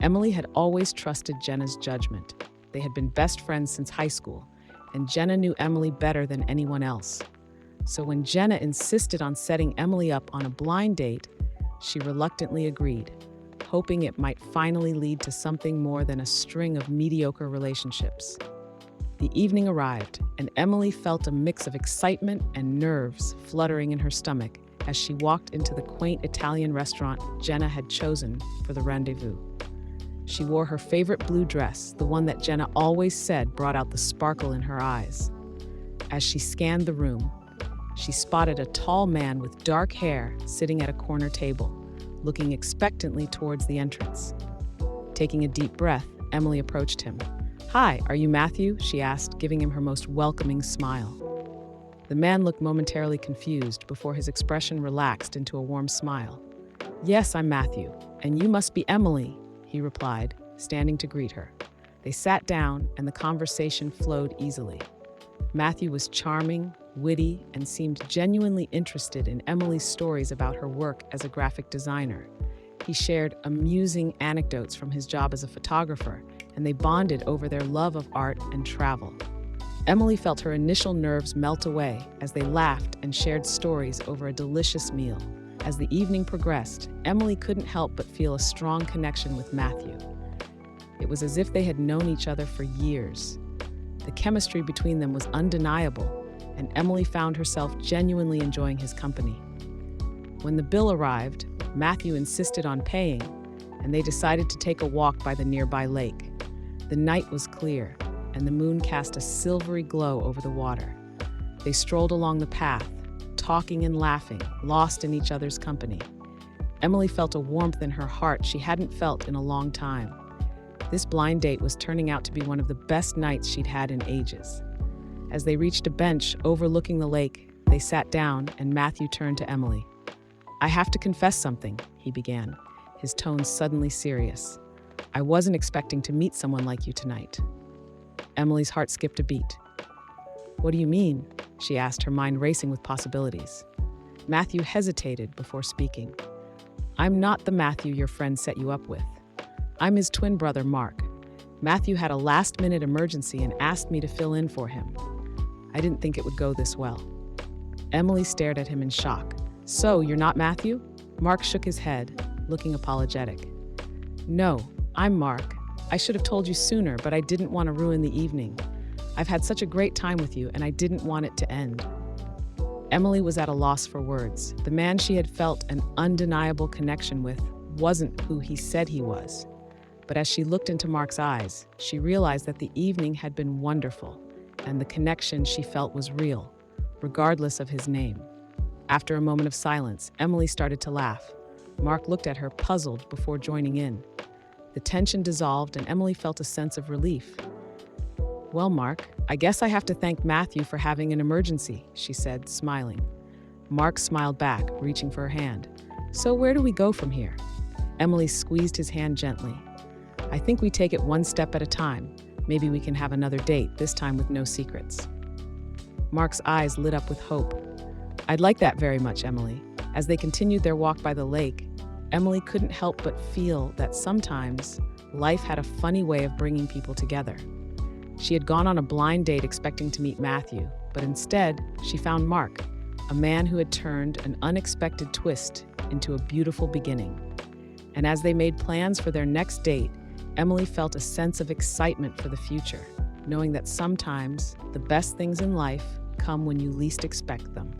Emily had always trusted Jenna's judgment. They had been best friends since high school, and Jenna knew Emily better than anyone else. So when Jenna insisted on setting Emily up on a blind date, she reluctantly agreed, hoping it might finally lead to something more than a string of mediocre relationships. The evening arrived, and Emily felt a mix of excitement and nerves fluttering in her stomach as she walked into the quaint Italian restaurant Jenna had chosen for the rendezvous. She wore her favorite blue dress, the one that Jenna always said brought out the sparkle in her eyes. As she scanned the room, she spotted a tall man with dark hair sitting at a corner table, looking expectantly towards the entrance. Taking a deep breath, Emily approached him. "Hi, are you Matthew?" she asked, giving him her most welcoming smile. The man looked momentarily confused before his expression relaxed into a warm smile. "Yes, I'm Matthew, and you must be Emily," he replied, standing to greet her. They sat down, and the conversation flowed easily. Matthew was charming, witty, and seemed genuinely interested in Emily's stories about her work as a graphic designer. He shared amusing anecdotes from his job as a photographer, and they bonded over their love of art and travel. Emily felt her initial nerves melt away as they laughed and shared stories over a delicious meal. As the evening progressed, Emily couldn't help but feel a strong connection with Matthew. It was as if they had known each other for years. The chemistry between them was undeniable, and Emily found herself genuinely enjoying his company. When the bill arrived, Matthew insisted on paying, and they decided to take a walk by the nearby lake. The night was clear, and the moon cast a silvery glow over the water. They strolled along the path, talking and laughing, lost in each other's company. Emily felt a warmth in her heart she hadn't felt in a long time. This blind date was turning out to be one of the best nights she'd had in ages. As they reached a bench overlooking the lake, they sat down, and Matthew turned to Emily. "I have to confess something," he began, his tone suddenly serious. "I wasn't expecting to meet someone like you tonight." Emily's heart skipped a beat. "What do you mean?" she asked, her mind racing with possibilities. Matthew hesitated before speaking. "I'm not the Matthew your friend set you up with. I'm his twin brother, Mark. Matthew had a last-minute emergency and asked me to fill in for him. I didn't think it would go this well." Emily stared at him in shock. "So, you're not Matthew?" Mark shook his head, looking apologetic. "No, I'm Mark. I should have told you sooner, but I didn't want to ruin the evening. I've had such a great time with you, and I didn't want it to end." Emily was at a loss for words. The man she had felt an undeniable connection with wasn't who he said he was. But as she looked into Mark's eyes, she realized that the evening had been wonderful, and the connection she felt was real, regardless of his name. After a moment of silence, Emily started to laugh. Mark looked at her, puzzled, before joining in. The tension dissolved, and Emily felt a sense of relief. "Well, Mark, I guess I have to thank Matthew for having an emergency," she said, smiling. Mark smiled back, reaching for her hand. "So where do we go from here?" Emily squeezed his hand gently. "I think we take it one step at a time. Maybe we can have another date, this time with no secrets." Mark's eyes lit up with hope. "I'd like that very much, Emily." As they continued their walk by the lake, Emily couldn't help but feel that sometimes life had a funny way of bringing people together. She had gone on a blind date expecting to meet Matthew, but instead, she found Mark, a man who had turned an unexpected twist into a beautiful beginning. And as they made plans for their next date, Emily felt a sense of excitement for the future, knowing that sometimes the best things in life come when you least expect them.